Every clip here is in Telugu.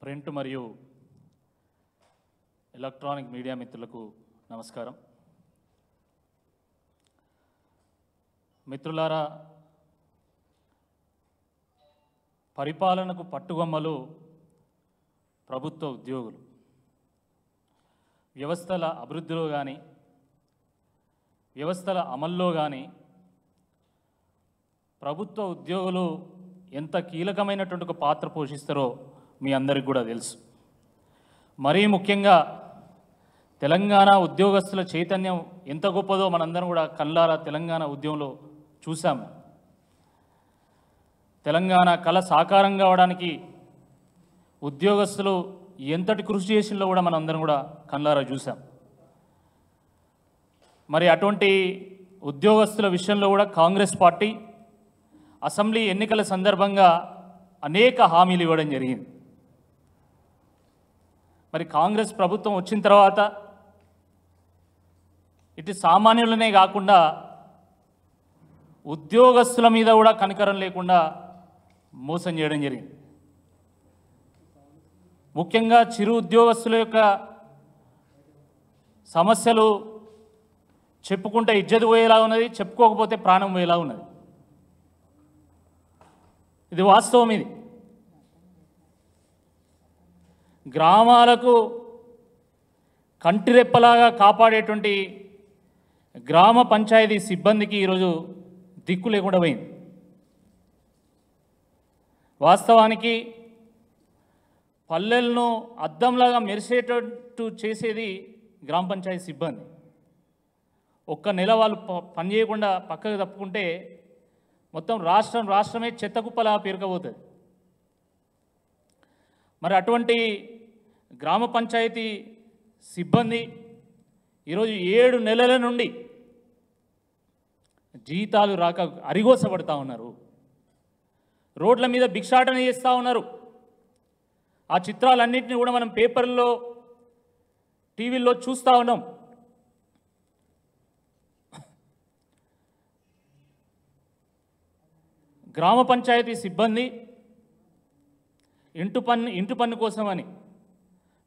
ప్రింట్ మరియు ఎలక్ట్రానిక్ మీడియా మిత్రులకు నమస్కారం. మిత్రులారా, పరిపాలనకు పట్టుగొమ్మలు ప్రభుత్వ ఉద్యోగులు. వ్యవస్థల అభివృద్ధిలో కానీ వ్యవస్థల అమల్లో కానీ ప్రభుత్వ ఉద్యోగులు ఎంత కీలకమైనటువంటి ఒక పాత్ర పోషిస్తారో మీ అందరికీ కూడా తెలుసు. మరీ ముఖ్యంగా తెలంగాణ ఉద్యోగస్తుల చైతన్యం ఎంత గొప్పదో మనందరం కూడా కళ్ళారా తెలంగాణ ఉద్యమంలో చూసాము. తెలంగాణ కళ సాకారం కావడానికి ఉద్యోగస్తులు ఎంతటి కృషి చేసిందో కూడా మనందరం కూడా కళ్ళారా చూసాం. మరి అటువంటి ఉద్యోగస్తుల విషయంలో కూడా కాంగ్రెస్ పార్టీ అసెంబ్లీ ఎన్నికల సందర్భంగా అనేక హామీలు ఇవ్వడం జరిగింది. మరి కాంగ్రెస్ ప్రభుత్వం వచ్చిన తర్వాత ఇటు సామాన్యులనే కాకుండా ఉద్యోగస్తుల మీద కూడా కనికరం లేకుండా మోసం చేయడం జరిగింది. ముఖ్యంగా చిరు ఉద్యోగస్తుల యొక్క సమస్యలు చెప్పుకుంటే ఇజ్జత్ పోయేలా ఉన్నది, చెప్పుకోకపోతే ప్రాణం పోయేలా ఉన్నది. ఇది వాస్తవం. ఇది గ్రామాలకు కంటిరెప్పలాగా కాపాడేటువంటి గ్రామ పంచాయతీ సిబ్బందికి ఈరోజు దిక్కు లేకుండా పోయింది. వాస్తవానికి పల్లెలను అద్దంలాగా మెరిసేటట్టు చేసేది గ్రామ పంచాయతీ సిబ్బంది. ఒక్క నెల వాళ్ళు పని చేయకుండా పక్కకు తప్పుకుంటే మొత్తం రాష్ట్రమే చెత్తకుప్పలా పేరుకపోతుంది. మరి అటువంటి గ్రామ పంచాయతీ సిబ్బంది ఈరోజు 7 నెలల నుండి జీతాలు రాక అరిగోసపడుతూ ఉన్నారు. రోడ్ల మీద భిక్షాటన చేస్తూ ఉన్నారు. ఆ చిత్రాలన్నింటినీ కూడా మనం పేపర్లో టీవీల్లో చూస్తూ ఉన్నాం. గ్రామ పంచాయతీ సిబ్బంది ఇంటి పన్ను కోసమని,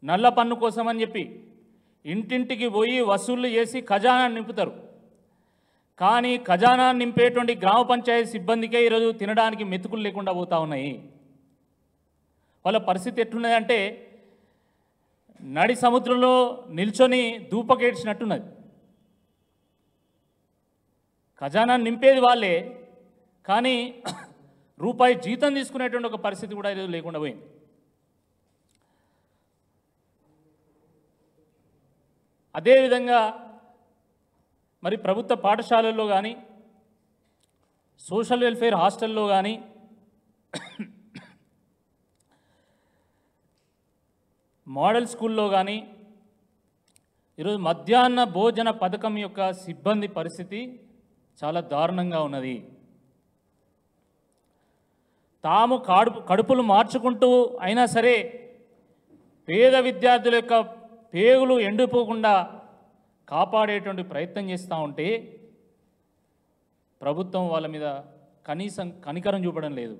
నల్ల పన్ను కోసమని చెప్పి ఇంటింటికి పోయి వసూళ్లు చేసి ఖజానా నింపుతారు. కానీ ఖజానా నింపేటువంటి గ్రామ పంచాయతీ సిబ్బందికే ఈరోజు తినడానికి మెతుకులు లేకుండా పోతూ ఉన్నాయి. వాళ్ళ పరిస్థితి ఎట్లున్నదంటే నడి సముద్రంలో నిల్చొని దూపకేడ్చినట్టున్నది. ఖజానా నింపేది వాళ్ళే, కానీ రూపాయి జీతం తీసుకునేటువంటి ఒక పరిస్థితి కూడా ఈరోజు లేకుండా పోయింది. అదేవిధంగా మరి ప్రభుత్వ పాఠశాలల్లో కానీ సోషల్ వెల్ఫేర్ హాస్టల్లో కానీ మోడల్ స్కూల్లో కానీ ఈరోజు మధ్యాహ్న భోజన పథకం యొక్క సిబ్బంది పరిస్థితి చాలా దారుణంగా ఉన్నది. తాము కడుపులు మార్చుకుంటూ అయినా సరే పేద విద్యార్థుల యొక్క పేగులు ఎండిపోకుండా కాపాడేటువంటి ప్రయత్నం చేస్తూ ఉంటే ప్రభుత్వం వాళ్ళ మీద కనీసం కనికరం చూపడం లేదు.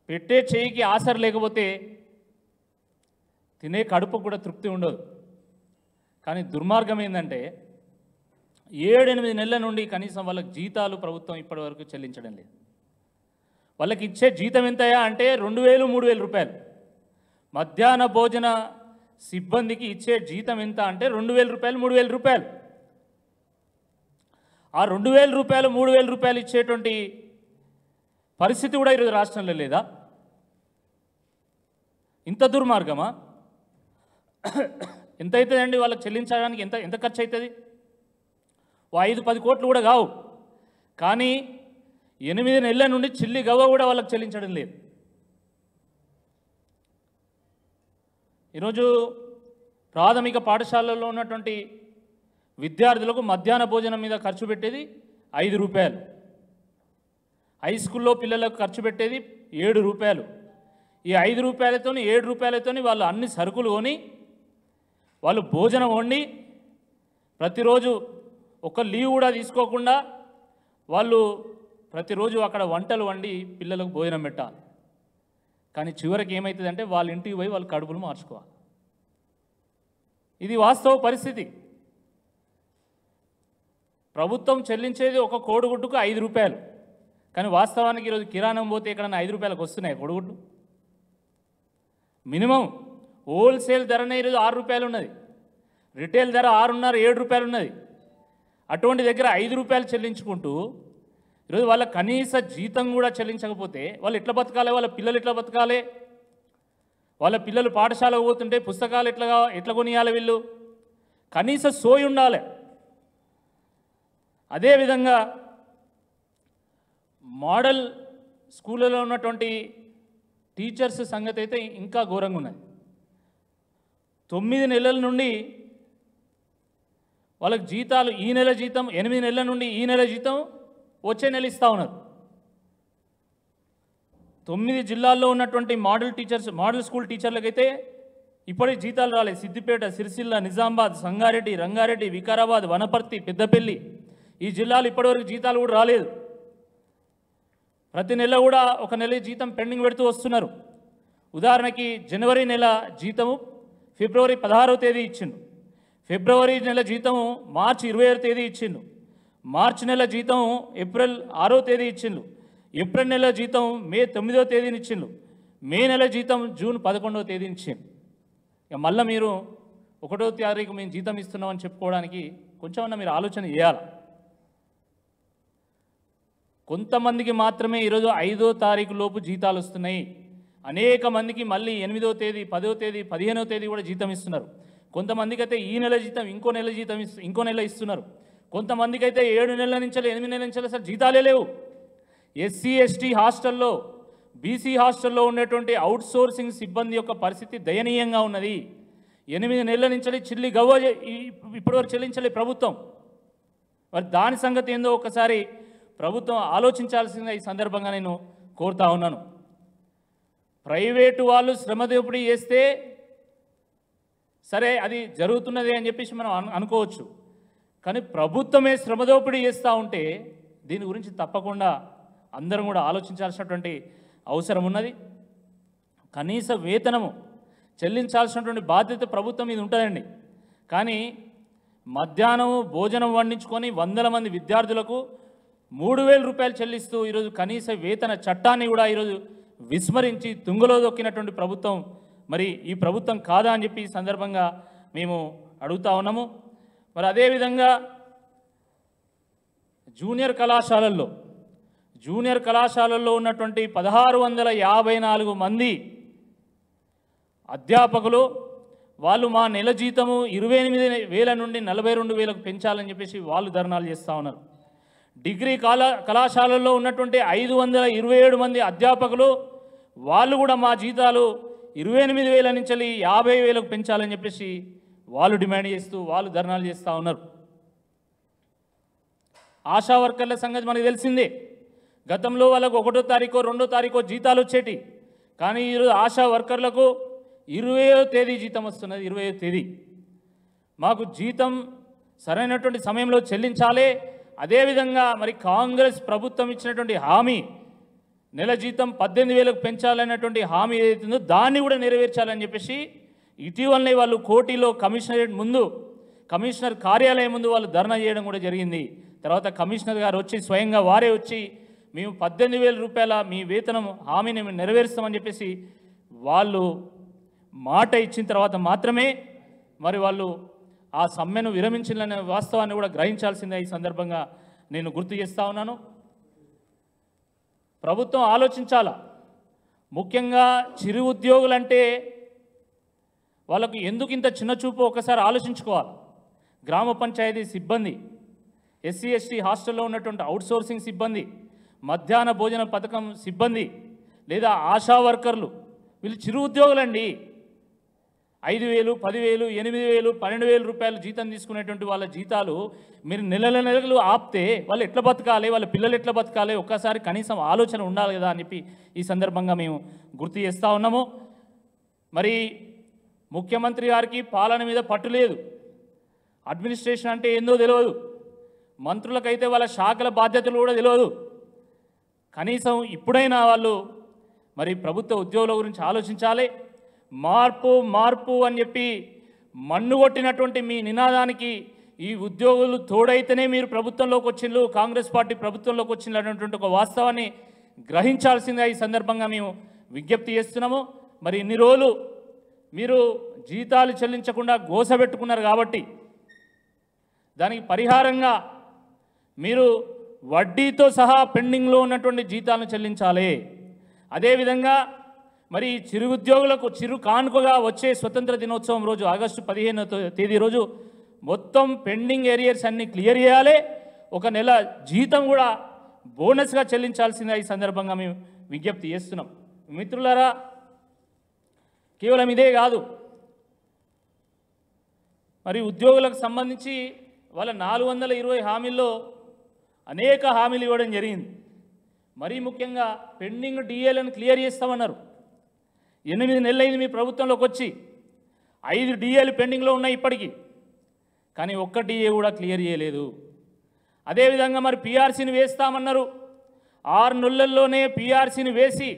పెట్టే చేయికి ఆసర లేకపోతే తినే కడుపు కూడా తృప్తి ఉండదు. కానీ దుర్మార్గం ఏంటంటే 7-8 నెలల నుండి కనీసం వాళ్ళకి జీతాలు ప్రభుత్వం ఇప్పటివరకు చెల్లించడం లేదు. వాళ్ళకి ఇచ్చే జీతం ఎంతయా అంటే 2,000-3,000 రూపాయలు. మధ్యాహ్న భోజన సిబ్బందికి ఇచ్చే జీతం ఎంత అంటే 2,000 రూపాయలు, 3,000 రూపాయలు. ఆ 2,000 రూపాయలు, 3,000 రూపాయలు ఇచ్చేటువంటి పరిస్థితి కూడా ఈరోజు రాష్ట్రంలో లేదా? ఇంత దుర్మార్గమా? ఎంత అవుతుందండి వాళ్ళకి చెల్లించడానికి? ఎంత ఖర్చు అవుతుంది? 5-10 కోట్లు కూడా కావు. కానీ 8 నెలల నుండి చిల్లి గవ్వ కూడా వాళ్ళకి చెల్లించడం లేదు. ఈరోజు ప్రాథమిక పాఠశాలల్లో ఉన్నటువంటి విద్యార్థులకు మధ్యాహ్న భోజనం మీద ఖర్చు పెట్టేది 5 రూపాయలు. హై స్కూల్లో పిల్లలకు ఖర్చు పెట్టేది 7 రూపాయలు. ఈ 5 రూపాయలతో 7 రూపాయలతో వాళ్ళు అన్ని సరుకులు కొని వాళ్ళు భోజనం వండి ప్రతిరోజు ఒక లీవ్ కూడా తీసుకోకుండా వాళ్ళు ప్రతిరోజు అక్కడ వంటలు వండి పిల్లలకు భోజనం పెట్టాలి. కానీ చివరికి ఏమవుతుందంటే వాళ్ళ ఇంటికి పోయి వాళ్ళ కడుపులు మార్చుకోవాలి. ఇది వాస్తవ పరిస్థితి. ప్రభుత్వం చెల్లించేది ఒక కోడిగుడ్డుకు 5 రూపాయలు. కానీ వాస్తవానికి ఈరోజు కిరాణం పోతే ఎక్కడన్నా 5 రూపాయలకు వస్తున్నాయి కోడిగుడ్డు. మినిమం హోల్సేల్ ధరనే ఈరోజు 6 రూపాయలు ఉన్నది, రిటైల్ ధర 6.5 7 రూపాయలు ఉన్నది. అటువంటి దగ్గర 5 రూపాయలు చెల్లించుకుంటూ ఈరోజు వాళ్ళ కనీస జీతం కూడా చెల్లించకపోతే వాళ్ళు ఎట్లా బతకాలి? వాళ్ళ పిల్లలు ఎట్లా బతకాలి? వాళ్ళ పిల్లలు పాఠశాలకు పోతుంటే పుస్తకాలు ఎట్లా కొనియాలి? వీళ్ళు కనీస సోయి ఉండాలి. అదేవిధంగా మోడల్ స్కూళ్ళలో ఉన్నటువంటి టీచర్స్ సంగతి అయితే ఇంకా ఘోరంగా ఉన్నది. 9 నెలల నుండి వాళ్ళకి జీతాలు, ఈ నెల జీతం 8 నెలల నుండి ఈ నెల జీతం వచ్చే నెల ఇస్తూ ఉన్నారు. 9 జిల్లాల్లో ఉన్నటువంటి మోడల్ స్కూల్ టీచర్లకైతే ఇప్పటికి జీతాలు రాలేదు. సిద్దిపేట, సిరిసిల్ల, నిజామాబాద్, సంగారెడ్డి, రంగారెడ్డి, వికారాబాద్, వనపర్తి, పెద్దపల్లి ఈ జిల్లాలు ఇప్పటివరకు జీతాలు కూడా రాలేదు. ప్రతి నెల కూడా ఒక నెల జీతం పెండింగ్ పెడుతూ వస్తున్నారు. ఉదాహరణకి జనవరి నెల జీతము ఫిబ్రవరి 16వ తేదీ ఇచ్చిండు, ఫిబ్రవరి నెల జీతము మార్చి 27వ తేదీ ఇచ్చిండు, మార్చి నెల జీతం ఏప్రిల్ 6వ తేదీ ఇచ్చిండు, ఏప్రిల్ నెల జీతం మే 9వ తేదీని ఇచ్చిండు, మే నెల జీతం జూన్ 11వ తేదీని ఇచ్చిండు. ఇక మళ్ళీ మీరు 1వ తారీఖు మేము జీతం ఇస్తున్నామని చెప్పుకోవడానికి కొంచెమన్నా మీరు ఆలోచన చేయాలి. కొంతమందికి మాత్రమే ఈరోజు 5వ తారీఖు లోపు జీతాలు వస్తున్నాయి. అనేక మందికి మళ్ళీ 8వ తేదీ, 10వ తేదీ, 15వ తేదీ కూడా జీతం ఇస్తున్నారు. కొంతమందికి అయితే ఈ నెల జీతం ఇంకో నెల ఇస్తున్నారు. కొంతమందికి అయితే 7 నెలల నుంచి 8 నెలల నుంచి అసలు జీతాలే లేవు. ఎస్సీ ఎస్టీ హాస్టల్లో, బీసీ హాస్టల్లో ఉన్నటువంటి అవుట్సోర్సింగ్ సిబ్బంది యొక్క పరిస్థితి దయనీయంగా ఉన్నది. 8 నెలల నుంచి చిల్లి గవ్వ ఇప్పటివరకు చెల్లించలే ప్రభుత్వం. మరి దాని సంగతి ఏందో ఒకసారి ప్రభుత్వం ఆలోచించాల్సిందిగా ఈ సందర్భంగా నేను కోరుతా ఉన్నాను. ప్రైవేటు వాళ్ళు శ్రమ దోపిడీ చేస్తే సరే అది జరుగుతున్నది అని చెప్పేసి మనం అనుకోవచ్చు. కానీ ప్రభుత్వమే శ్రమ దోపిడీ చేస్తూ ఉంటే దీని గురించి తప్పకుండా అందరం కూడా ఆలోచించాల్సినటువంటి అవసరం ఉన్నది. కనీస వేతనము చెల్లించాల్సినటువంటి బాధ్యత ప్రభుత్వం మీద ఉంటుందండి. కానీ మధ్యాహ్నం భోజనం వండించుకొని 100 మంది విద్యార్థులకు 3,000 రూపాయలు చెల్లిస్తూ ఈరోజు కనీస వేతన చట్టాన్ని కూడా ఈరోజు విస్మరించి తుంగలో దొక్కినటువంటి ప్రభుత్వం మరి ఈ ప్రభుత్వం కాదా అని చెప్పి ఈ సందర్భంగా మేము అడుగుతా ఉన్నాము. మరి అదేవిధంగా జూనియర్ కళాశాలల్లో ఉన్నటువంటి 1654 మంది అధ్యాపకులు వాళ్ళు మా నెల జీతము 28,000 నుండి 42,000కు పెంచాలని చెప్పేసి వాళ్ళు ధర్నాలు చేస్తూ ఉన్నారు. డిగ్రీ కళాశాలల్లో ఉన్నటువంటి 527 మంది అధ్యాపకులు వాళ్ళు కూడా మా జీతాలు 28,000 నుంచి 50,000కు పెంచాలని చెప్పేసి వాళ్ళు డిమాండ్ చేస్తూ వాళ్ళు ధర్నాలు చేస్తూ ఉన్నారు. ఆశా వర్కర్ల సంగతి మనకు తెలిసిందే. గతంలో వాళ్ళకు 1వ తారీఖు 2వ తారీఖు జీతాలు వచ్చేటి. కానీ ఈరోజు ఆశా వర్కర్లకు 20వ తేదీ జీతం వస్తున్నది. 20వ తేదీ మాకు జీతం సరైనటువంటి సమయంలో చెల్లించాలి. అదేవిధంగా మరి కాంగ్రెస్ ప్రభుత్వం ఇచ్చినటువంటి హామీ నెల జీతం 18,000కు పెంచాలనేటువంటి హామీ ఏదైతుందో దాన్ని కూడా నెరవేర్చాలని చెప్పేసి ఇటీవలనే వాళ్ళు కోటిలో కమిషనర్ కార్యాలయం ముందు వాళ్ళు ధర్నా చేయడం కూడా జరిగింది. తర్వాత కమిషనర్ గారు వచ్చి స్వయంగా వారే వచ్చి మేము 18,000 రూపాయల మీ వేతనం హామీని మేము నెరవేరుస్తామని చెప్పేసి వాళ్ళు మాట ఇచ్చిన తర్వాత మాత్రమే మరి వాళ్ళు ఆ సమ్మెను విరమించాలనే వాస్తవాన్ని కూడా గ్రహించాల్సిందే ఈ సందర్భంగా నేను గుర్తు చేస్తూ ఉన్నాను. ప్రభుత్వం ఆలోచించాలా. ముఖ్యంగా చిరు ఉద్యోగులంటే వాళ్ళకు ఎందుకు ఇంత చిన్న చూపు ఒకసారి ఆలోచించుకోవాలి. గ్రామ పంచాయతీ సిబ్బంది, ఎస్సీ ఎస్టీ హాస్టల్లో ఉన్నటువంటి అవుట్సోర్సింగ్ సిబ్బంది, మధ్యాహ్న భోజన పథకం సిబ్బంది లేదా ఆశా వర్కర్లు వీళ్ళు చిరు ఉద్యోగులండి. 5,000, 10,000, 8,000, 12,000 రూపాయలు జీతం తీసుకునేటువంటి వాళ్ళ జీతాలు మీరు నెలలు ఆపితే వాళ్ళు ఎట్లా బతకాలి, వాళ్ళ పిల్లలు ఎట్లా బతకాలి ఒక్కసారి కనీసం ఆలోచన ఉండాలి కదా అని చెప్పి ఈ సందర్భంగా మేము గుర్తు చేస్తూ ఉన్నాము. మరి ముఖ్యమంత్రి గారికి పాలన మీద పట్టు లేదు. అడ్మినిస్ట్రేషన్ అంటే ఏందో తెలియదు. మంత్రులకైతే వాళ్ళ శాఖల బాధ్యతలు కూడా తెలియదు. కనీసం ఇప్పుడైనా వాళ్ళు మరి ప్రభుత్వ ఉద్యోగుల గురించి ఆలోచించాలి. మార్పు మార్పు అని చెప్పి మన్నుగొట్టినటువంటి మీ నినాదానికి ఈ ఉద్యోగులు తోడైతేనే మీరు ప్రభుత్వంలోకి వచ్చిండ్రు, కాంగ్రెస్ పార్టీ ప్రభుత్వంలోకి వచ్చిండ్రు అనేటువంటి ఒక వాస్తవాన్ని గ్రహించాల్సిందిగా ఈ సందర్భంగా మేము విజ్ఞప్తి చేస్తున్నాము. మరి ఇన్ని రోజులు మీరు జీతాలు చెల్లించకుండా గోసబెట్టుకున్నారు కాబట్టి దానికి పరిహారంగా మీరు వడ్డీతో సహా పెండింగ్లో ఉన్నటువంటి జీతాలను చెల్లించాలి. అదేవిధంగా మరి చిరు ఉద్యోగులకు చిరు కానుకగా వచ్చే స్వతంత్ర దినోత్సవం రోజు ఆగస్టు 15వ తేదీ రోజు మొత్తం పెండింగ్ ఏరియర్స్ అన్ని క్లియర్ చేయాలి. ఒక నెల జీతం కూడా బోనస్గా చెల్లించాల్సిందిగా ఈ సందర్భంగా మేము విజ్ఞప్తి చేస్తున్నాం. మిత్రులారా, కేవలం ఇదే కాదు, మరి ఉద్యోగులకు సంబంధించి వాళ్ళ 420 హామీల్లో అనేక హామీలు ఇవ్వడం జరిగింది. మరీ ముఖ్యంగా పెండింగ్ డిఏలను క్లియర్ చేస్తామన్నారు. 8 నెలలైంది మీ ప్రభుత్వంలోకి వచ్చి, 5 డిఏలు పెండింగ్లో ఉన్నాయి ఇప్పటికీ, కానీ ఒక్క డిఏ కూడా క్లియర్ చేయలేదు. అదేవిధంగా మరి పిఆర్సీని వేస్తామన్నారు. 6 నెలల్లోనే పిఆర్సీని వేసి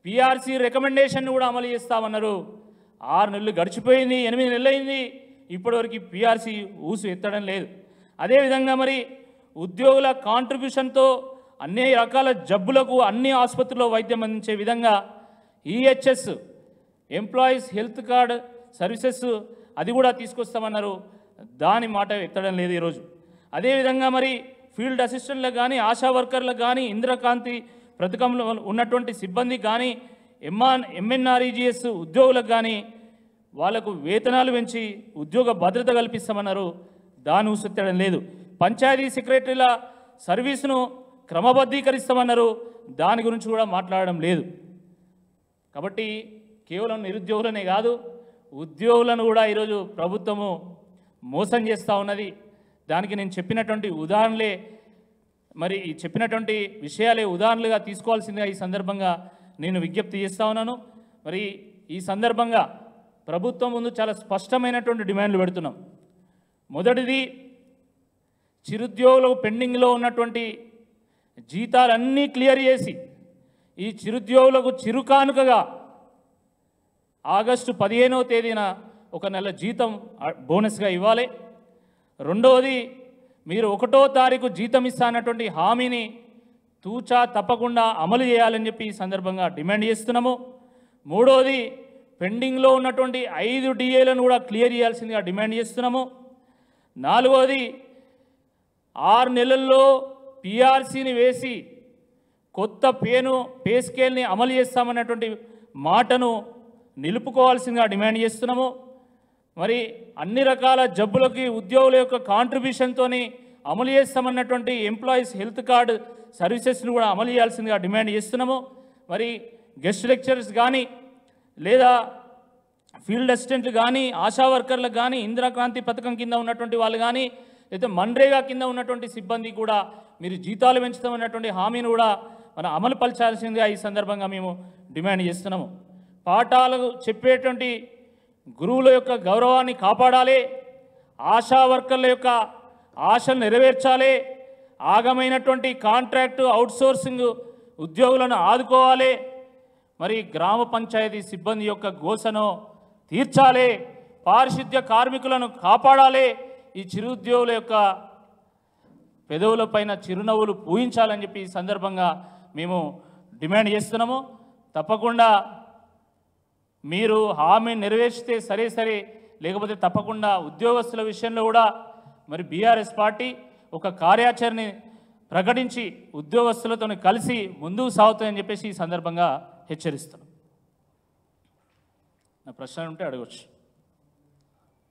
పిఆర్సీ రికమెండేషన్ కూడా అమలు చేస్తామన్నారు. 6 నెలలు గడిచిపోయింది, 8 నెలలైంది, ఇప్పటివరకు పిఆర్సీ ఊసు ఎత్తడం లేదు. అదేవిధంగా మరి ఉద్యోగుల కాంట్రిబ్యూషన్తో అన్ని రకాల జబ్బులకు అన్ని ఆసుపత్రుల్లో వైద్యం అందించే విధంగా EHS employees health card services అది కూడా తీసుకొస్తామన్నారు. దాని మాట ఎత్తడం లేదు ఈరోజు. అదేవిధంగా మరి ఫీల్డ్ అసిస్టెంట్లకు కానీ, ఆశా వర్కర్లకు కానీ, ఇందిరాకాంతి పథకంలో ఉన్నటువంటి సిబ్బందికి కానీ, ఎంఎన్ఆర్ఈజీఎస్ ఉద్యోగులకు కానీ వాళ్లకు వేతనాలు పెంచి ఉద్యోగ భద్రత కల్పిస్తామన్నారు. దాని ఊసెత్తడం లేదు. పంచాయతీ సెక్రటరీల సర్వీసును క్రమబద్ధీకరిస్తామన్నారు. దాని గురించి కూడా మాట్లాడడం లేదు. కాబట్టి కేవలం నిరుద్యోగులనే కాదు, ఉద్యోగులను కూడా ఈరోజు ప్రభుత్వము మోసం చేస్తూ ఉన్నది. దానికి నేను చెప్పినటువంటి ఉదాహరణలే, మరి చెప్పినటువంటి విషయాలే ఉదాహరణలుగా తీసుకోవాల్సిందిగా ఈ సందర్భంగా నేను విజ్ఞప్తి చేస్తూ ఉన్నాను. మరి ఈ సందర్భంగా ప్రభుత్వం ముందు చాలా స్పష్టమైనటువంటి డిమాండ్లు పెడుతున్నాం. మొదటిది, చిరుద్యోగులకు పెండింగ్లో ఉన్నటువంటి జీతాలన్నీ క్లియర్ చేసి ఈ చిరుద్యోగులకు చిరుకానుకగా ఆగస్టు 15వ తేదీన ఒక నెల జీతం బోనస్గా ఇవ్వాలి. రెండవది, మీరు 1వ తారీఖు జీతం ఇస్తానటువంటి హామీని తూచా తప్పకుండా అమలు చేయాలని చెప్పి ఈ సందర్భంగా డిమాండ్ చేస్తున్నాము. మూడవది, పెండింగ్లో ఉన్నటువంటి 5 డిఏలను కూడా క్లియర్ చేయాల్సిందిగా డిమాండ్ చేస్తున్నాము. నాలుగవది, 6 నెలల్లో పిఆర్సీని వేసి కొత్త పే స్కేల్ని అమలు చేస్తామన్నటువంటి మాటను నిలుపుకోవాల్సిందిగా డిమాండ్ చేస్తున్నాము. మరి అన్ని రకాల జబ్బులకి ఉద్యోగుల యొక్క కాంట్రిబ్యూషన్తోని అమలు చేస్తామన్నటువంటి ఎంప్లాయీస్ హెల్త్ కార్డ్ సర్వీసెస్ను కూడా అమలు చేయాల్సిందిగా డిమాండ్ చేస్తున్నాము. మరి గెస్ట్ లెక్చరర్స్ కానీ, లేదా ఫీల్డ్ అసిస్టెంట్లు కానీ, ఆశా వర్కర్లకు కానీ, ఇందిరాక్రాంతి పథకం కింద ఉన్నటువంటి వాళ్ళు కానీ, లేదా మన్రేగా కింద ఉన్నటువంటి సిబ్బంది కూడా మీరు జీతాలు పెంచుతామన్నటువంటి హామీని కూడా మనం అమలు పరచాల్సిందిగా ఈ సందర్భంగా మేము డిమాండ్ చేస్తున్నాము. పాఠాలు చెప్పేటువంటి గురువుల యొక్క గౌరవాన్ని కాపాడాలి. ఆశా వర్కర్ల యొక్క ఆశలు నెరవేర్చాలి. ఆగమైనటువంటి కాంట్రాక్టు అవుట్సోర్సింగ్ ఉద్యోగులను ఆదుకోవాలి. మరి గ్రామ పంచాయతీ సిబ్బంది యొక్క గోసను తీర్చాలి. పారిశుద్ధ్య కార్మికులను కాపాడాలి. ఈ చిరుద్యోగుల యొక్క పెదవులపైన చిరునవ్వులు పూయించాలని చెప్పి ఈ సందర్భంగా మేము డిమాండ్ చేస్తున్నాము. తప్పకుండా మీరు హామీ నెరవేర్చితే సరే, లేకపోతే తప్పకుండా ఉద్యోగస్తుల విషయంలో కూడా మరి బీఆర్ఎస్ పార్టీ ఒక కార్యాచరణ ప్రకటించి ఉద్యోగస్తులతో కలిసి ముందుకు సాగుతాయని చెప్పేసి ఈ సందర్భంగా హెచ్చరిస్తున్నాం. నా ప్రశ్న ఉంటే అడగవచ్చు.